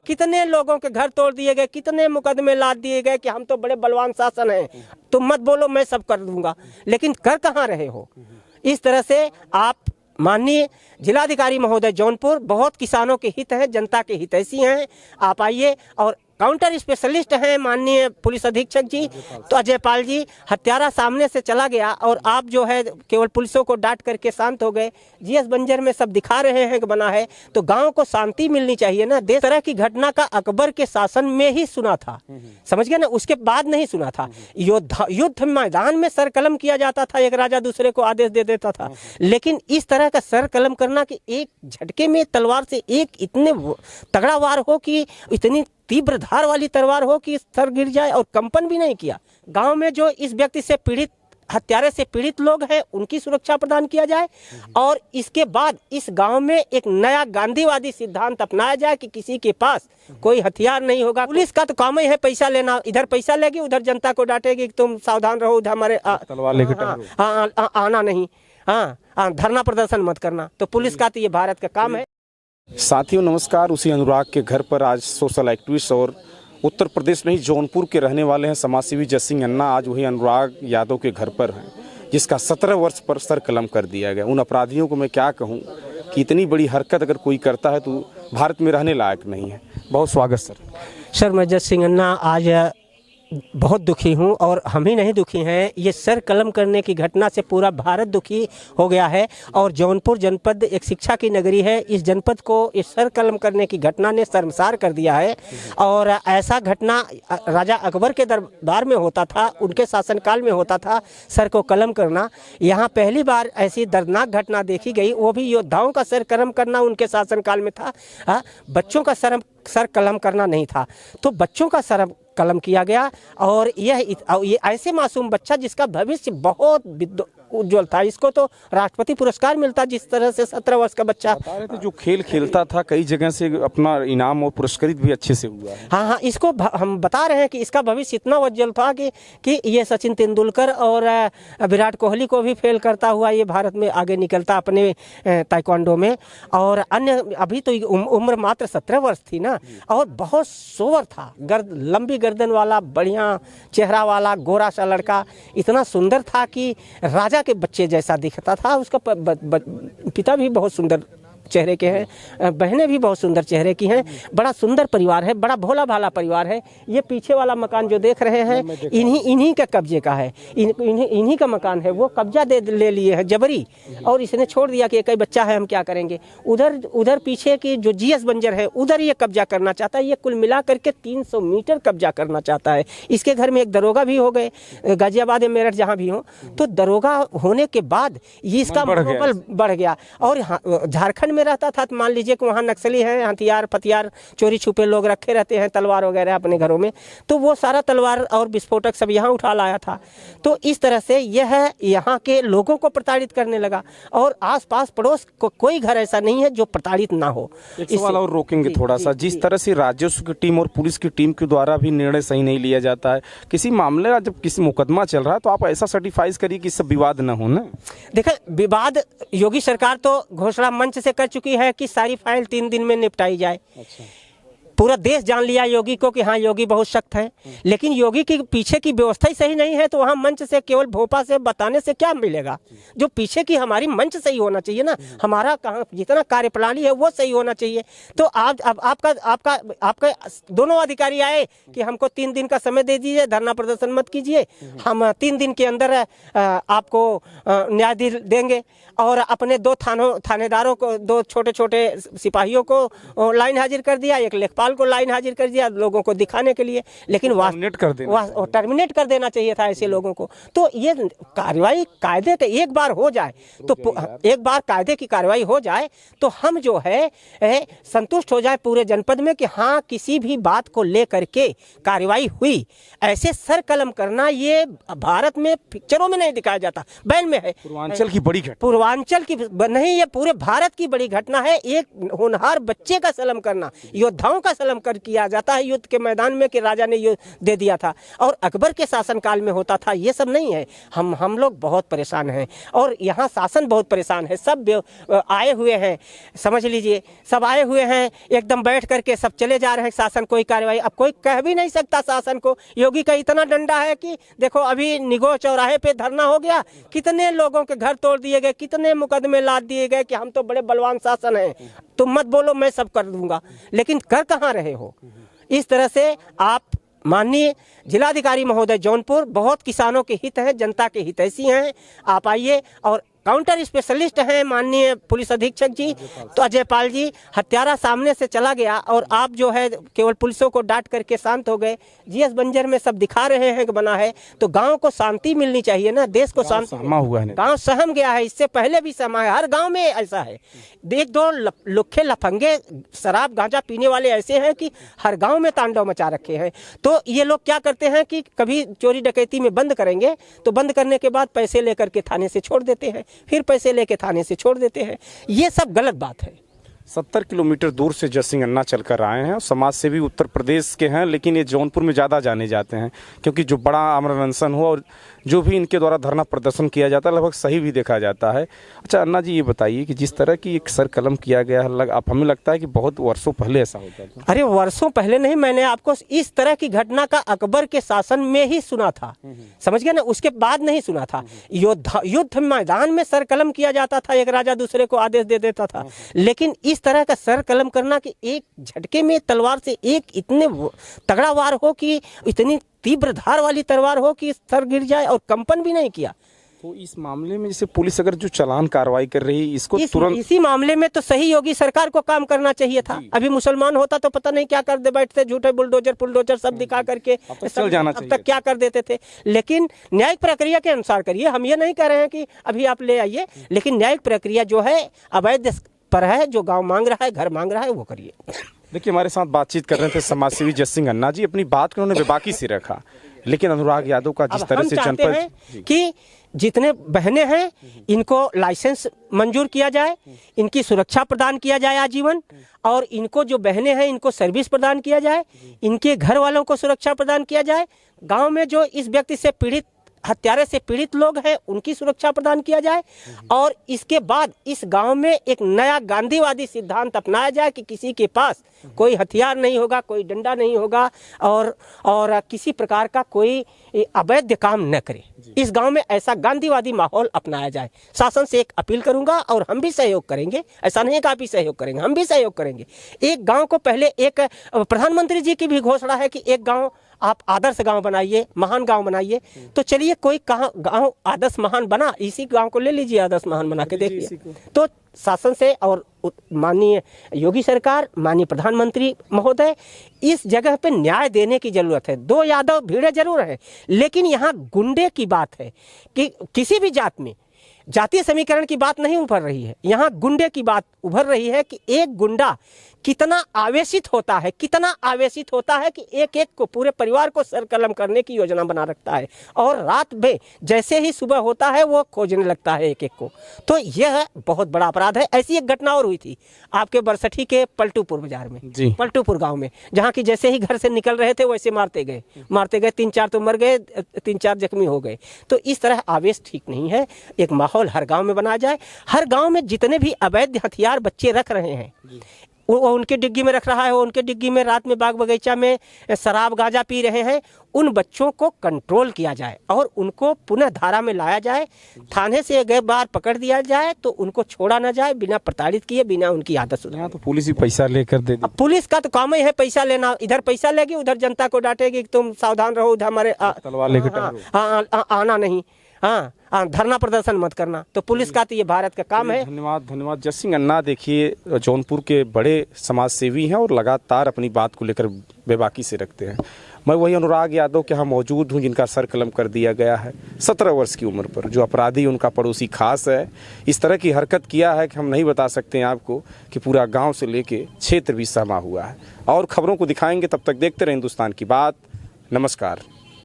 कितने लोगों के घर तोड़ दिए गए, कितने मुकदमे लाद दिए गए कि हम तो बड़े बलवान शासन हैं, तुम मत बोलो मैं सब कर दूंगा, लेकिन कर कहाँ रहे हो। इस तरह से आप माननीय जिलाधिकारी महोदय जौनपुर, बहुत किसानों के हित हैं, जनता के हितैषी हैं, आप आइए। और काउंटर स्पेशलिस्ट हैं माननीय पुलिस अधीक्षक जी तो अजय पाल जी, हत्यारा सामने से चला गया और आप जो है केवल पुलिसों को डांट करके शांत हो गए। जीएस बंजर में सब दिखा रहे हैं कि बना है, तो गांव को शांति मिलनी चाहिए ना। देश तरह की घटना का अकबर के शासन में ही सुना था, समझ गए ना, उसके बाद नहीं सुना था। युद्ध मैदान में सर कलम किया जाता था, एक राजा दूसरे को आदेश दे देता था, लेकिन इस तरह का सर कलम करना कि एक झटके में तलवार से एक इतने तगड़ा वार हो कि इतनी तीव्र धार वाली तलवार हो कि सर गिर जाए और कंपन भी नहीं किया। गांव में जो इस व्यक्ति से पीड़ित, हत्यारे से पीड़ित लोग हैं, उनकी सुरक्षा प्रदान किया जाए और इसके बाद इस गांव में एक नया गांधीवादी सिद्धांत अपनाया जाए कि किसी के पास कोई हथियार नहीं होगा। पुलिस का तो काम ही है पैसा लेना, इधर पैसा लेगी उधर जनता को डांटेगी कि तुम सावधान रहो, उधर हमारे तलवार लेकर आना नहीं, धरना प्रदर्शन मत करना। तो पुलिस का तो ये भारत का काम है। साथियों नमस्कार। उसी अनुराग के घर पर आज सोशल एक्टिविस्ट और उत्तर प्रदेश नहीं जौनपुर के रहने वाले हैं समाजसेवी जस सिंह अन्ना आज वही अनुराग यादव के घर पर हैं, जिसका 17 वर्ष पर सर कलम कर दिया गया। उन अपराधियों को मैं क्या कहूं कि इतनी बड़ी हरकत अगर कोई करता है तो भारत में रहने लायक नहीं है। बहुत स्वागत सर। सर मैं जस सिंह अन्ना आज बहुत दुखी हूं और हम ही नहीं दुखी हैं, ये सर कलम करने की घटना से पूरा भारत दुखी हो गया है। और जौनपुर जनपद एक शिक्षा की नगरी है, इस जनपद को इस सर कलम करने की घटना ने शर्मसार कर दिया है। और ऐसा घटना राजा अकबर के दरबार में होता था, उनके शासनकाल में होता था सर को कलम करना। यहाँ पहली बार ऐसी दर्दनाक घटना देखी गई, वो भी योद्धाओं का सर कलम करना उनके शासनकाल में था। बच्चों का सर कलम करना नहीं था, तो बच्चों का सर कलम किया गया। और ये ऐसे मासूम बच्चा जिसका भविष्य बहुत उज्जवल था, इसको तो राष्ट्रपति पुरस्कार मिलता। जिस तरह से 17 वर्ष का बच्चा बता रहे थे जो खेल खेलता था कई जगह से अपना इनाम और पुरस्कृत भी अच्छे से हुआ है। हाँ, इसको हम बता रहे हैं कि इसका भविष्य इतना उज्जवल था कि ये सचिन तेंदुलकर और विराट कोहली को भी फेल करता हुआ ये भारत में आगे निकलता अपने ताइक्वांडो में। और अन्य अभी तो उम्र मात्र 17 वर्ष थी ना, और बहुत सोवर था, लंबी गर्दन वाला, बढ़िया चेहरा वाला, गोरा सा लड़का, इतना सुंदर था कि राजा के बच्चे जैसा दिखता था। उसका पिता भी बहुत सुंदर चेहरे के हैं, बहनें भी बहुत सुंदर चेहरे की हैं। बड़ा सुंदर परिवार है, बड़ा भोला भाला परिवार है। ये पीछे वाला मकान जो देख रहे हैं इन्हीं का कब्जे का है, इन्हीं का मकान है। वो कब्जा ले लिए हैं जबरी, और इसने छोड़ दिया कि एक ही बच्चा है, हम क्या करेंगे। उधर पीछे की जो जीएस बंजर है उधर ये कब्जा करना चाहता है। ये कुल मिला करके 300 मीटर कब्जा करना चाहता है। इसके घर में एक दरोगा भी हो गए, गाजियाबाद या मेरठ जहाँ भी हो, तो दरोगा होने के बाद ये इसका मनोबल बढ़ गया। और झारखंड में रहता था तो मान लीजिए कि वहाँ नक्सली हैं, हथियार फतियार चोरी छुपे लोग रखे रहते हैं, तलवार वगैरह अपने घरों में, तो वो सारा तलवार और विस्फोटक सब यहाँ उठा लाया था। तो इस तरह से यह यहाँ के लोगों को प्रताड़ित करने लगा। और आसपास पड़ोस को कोई घर ऐसा नहीं है जो प्रताड़ित ना हो। एक सवाल और रोकेंगे थोड़ा सा, जिस तरह से राजस्व की टीम और पुलिस की टीम के द्वारा भी निर्णय सही नहीं लिया जाता है, किसी मामले का जब किसी मुकदमा चल रहा है तो आप ऐसा सर्टिफाइज करिए कि इससे विवाद न हो ना। देखिए, विवाद योगी सरकार तो घोषणा मंच से कर चुकी है कि सारी फाइल 3 दिन में निपटाई जाए। अच्छा। पूरा देश जान लिया योगी को कि हाँ योगी बहुत सख्त है, लेकिन योगी के पीछे की व्यवस्था ही सही नहीं है। तो वहाँ मंच से केवल भोपा से बताने से क्या मिलेगा। जो पीछे की हमारी मंच सही होना चाहिए ना, हमारा कहाँ जितना कार्यप्रणाली है वो सही होना चाहिए। तो अब आपका दोनों अधिकारी आए कि हमको 3 दिन का समय दे दीजिए, धरना प्रदर्शन मत कीजिए, हम 3 दिन के अंदर आपको न्याय देंगे। और अपने 2 थानेदारों को, 2 छोटे छोटे सिपाहियों को लाइन हाजिर कर दिया, एक लेखपाल को लाइन हाजिर कर दिया लोगों को दिखाने के लिए, लेकिन टर्मिनेट कर देना चाहिए था ऐसे लोगों को। तो ये कार्रवाई कायदे के एक बार हो जाए, तो एक बार कायदे की कार्रवाई हो जाए तो हम जो है संतुष्ट हो जाए पूरे जनपद में कि हाँ किसी भी बात को लेकर के कार्रवाई हुई। ऐसे सर कलम करना ये भारत में पिक्चरों में नहीं दिखाया जाता, बैन में है। पूर्वांचल की बड़ी घटना, पूर्वांचल की नहीं, ये पूरे भारत की बड़ी घटना है। एक होनहार बच्चे का सलाम करना, योद्धाओं का सलाम कर किया जाता है युद्ध के मैदान में कि राजा ने युद्ध दे दिया था, और अकबर के शासनकाल में होता था। ये सब नहीं है। हम लोग बहुत परेशान हैं और यहाँ शासन बहुत परेशान है। सब आए हुए हैं, समझ लीजिए, सब आए हुए हैं, एकदम बैठ करके सब चले जा रहे हैं। शासन कोई कार्रवाई, अब कोई कह भी नहीं सकता शासन को। योगी का इतना डंडा है कि देखो अभी निगोह चौराहे पे धरना हो गया, कितने लोगों के घर तोड़ दिए गए, कितने मुकदमे लाद दिए गए कि हम तो बड़े बलवान शासन हैं, तुम मत बोलो मैं सब कर दूंगा। लेकिन कर कहाँ रहे हो? इस तरह से आप माननीय जिलाधिकारी महोदय जौनपुर, बहुत किसानों के हित हैं, जनता के हितैषी हैं, आप आइए। और काउंटर स्पेशलिस्ट हैं माननीय पुलिस अधीक्षक जी, तो अजय पाल जी, हत्यारा सामने से चला गया और आप जो है केवल पुलिसों को डांट करके शांत हो गए। जीएस बंजर में सब दिखा रहे हैं कि बना है, तो गांव को शांति मिलनी चाहिए ना, देश को शांति। हुआ है, गांव सहम गया है, इससे पहले भी सहमा है, हर गांव में ऐसा है। एक दो लुखे लफंगे शराब गांजा पीने वाले ऐसे हैं कि हर गांव में तांडव मचा रखे हैं। तो ये लोग क्या करते हैं कि कभी चोरी डकैती में बंद करेंगे, तो बंद करने के बाद पैसे लेकर के थाने से छोड़ देते हैं, फिर पैसे लेके थाने से छोड़ देते हैं। ये सब गलत बात है। 70 किलोमीटर दूर से जयसिंह अन्ना चलकर आए हैं। समाज सेवी उत्तर प्रदेश के हैं, लेकिन ये जौनपुर में ज़्यादा जाने जाते हैं, क्योंकि जो बड़ा आमरण अनशन हो और जो भी इनके द्वारा धरना प्रदर्शन किया जाता है लगभग सही भी देखा जाता है। अच्छा अन्ना जी, ये बताइए कि जिस तरह की एक सर कलम किया गया है, आप हमें लगता है कि बहुत वर्षों पहले ऐसा होता था। अरे वर्षों पहले नहीं, मैंने आपको इस तरह की घटना का अकबर के शासन में ही सुना था, समझ गए ना, उसके बाद नहीं सुना था। युद्ध मैदान में सर कलम किया जाता था, एक राजा दूसरे को आदेश दे देता था, लेकिन इस तरह का सर कलम करना कि एक झटके में तलवार से एक इतने तगड़ा वार हो कि इतनी तीव्र धार वाली तलवार हो कि सर गिर जाए और कंपन भी नहीं किया। तो इस मामले में जैसे पुलिस अगर जो चालान कार्रवाई कर रही है, इसको तुरंत इसी मामले में तो सही योगी सरकार को काम करना चाहिए था। अभी मुसलमान होता तो पता नहीं क्या कर दे बैठते, झूठे बुलडोजर सब दिखा करके चल जाना अब तक क्या कर देते थे। लेकिन न्यायिक प्रक्रिया के अनुसार करिए। हम ये नहीं कह रहे हैं कि अभी आप ले आइए, लेकिन न्यायिक प्रक्रिया जो है अवैध पर है, जो गाँव मांग रहा है, घर मांग रहा है, वो करिए। देखिए, हमारे साथ बातचीत कर रहे थे समाजसेवी जयसिंह अन्ना जी। अपनी बात को उन्होंने बेबाकी से रखा, लेकिन अनुराग यादव का जिस तरह से जनपद कि जितने बहनें हैं इनको लाइसेंस मंजूर किया जाए, इनकी सुरक्षा प्रदान किया जाए आजीवन, और इनको जो बहनें हैं इनको सर्विस प्रदान किया जाए, इनके घर वालों को सुरक्षा प्रदान किया जाए, गांव में जो इस व्यक्ति से पीड़ित, हत्यारे से पीड़ित लोग हैं उनकी सुरक्षा प्रदान किया जाए, और इसके बाद इस गांव में एक नया गांधीवादी सिद्धांत अपनाया जाए कि किसी के पास कोई हथियार नहीं होगा, कोई डंडा नहीं होगा, और किसी प्रकार का कोई अवैध काम न करे। इस गांव में ऐसा गांधीवादी माहौल अपनाया जाए। शासन से एक अपील करूंगा, और हम भी सहयोग करेंगे, ऐसा नहीं कि आप ही सहयोग करेंगे, हम भी सहयोग करेंगे। एक गांव को पहले, एक प्रधानमंत्री जी की भी घोषणा है कि एक गांव आप आदर्श गांव बनाइए, महान गांव बनाइए। तो चलिए, कोई कहाँ गांव आदर्श महान बना, इसी गांव को ले लीजिए, आदर्श महान बना के देखिए। तो शासन से और माननीय योगी सरकार, माननीय प्रधानमंत्री महोदय, इस जगह पे न्याय देने की जरूरत है। दो यादव भीड़े जरूर है, लेकिन यहाँ गुंडे की बात है कि किसी भी जात में जातीय समीकरण की बात नहीं उभर रही है, यहाँ गुंडे की बात उभर रही है कि एक गुंडा कितना आवेशित होता है, कितना आवेशित होता है कि एक एक को, पूरे परिवार को सरकलम करने की योजना बना रखता है, और रात में जैसे ही सुबह होता है वो खोजने लगता है एक एक को। तो यह बहुत बड़ा अपराध है। ऐसी एक घटना और हुई थी आपके बरसठी के पलटूपुर बाजार में, पलटूपुर गाँव में, जहाँ की जैसे ही घर से निकल रहे थे वैसे मारते गए, 3-4 तो मर गए, 3-4 जख्मी हो गए। तो इस तरह आवेश ठीक नहीं है। एक माहौल हर गांव में बनाया जाए। हर गांव में जितने भी अवैध हथियार बच्चे रख रहे हैं, वो उनके डिग्गी में रख रहा है, वो उनके डिग्गी में रात में बाग बगीचा में शराब गांजा पी रहे हैं, उन बच्चों को कंट्रोल किया जाए और उनको पुनः धारा में लाया जाए। थाने से अगर बार पकड़ दिया जाए तो उनको छोड़ा ना जाए बिना प्रताड़ित किए, बिना उनकी आदत सुधारे। तो पुलिस ही पैसा लेकर दे दी। पुलिस का तो काम ही है पैसा लेना। इधर पैसा लेगी, उधर जनता को डांटेगी कि तुम सावधान रहो, उधर हमारे तलवार लेकर आना नहीं, धरना प्रदर्शन मत करना। तो पुलिस का तो ये भारत का काम है। धन्यवाद जयसिंह अन्ना। देखिए, जौनपुर के बड़े समाज सेवी हैं और लगातार अपनी बात को लेकर बेबाकी से रखते हैं। मैं वही अनुराग यादव के यहाँ मौजूद हूँ जिनका सर कलम कर दिया गया है 17 वर्ष की उम्र पर। जो अपराधी उनका पड़ोसी खास है, इस तरह की हरकत किया है कि हम नहीं बता सकते हैं आपको कि पूरा गांव से लेके क्षेत्र भी सहमा हुआ है। और खबरों को दिखाएंगे, तब तक देखते रहे हिंदुस्तान की बात। नमस्कार।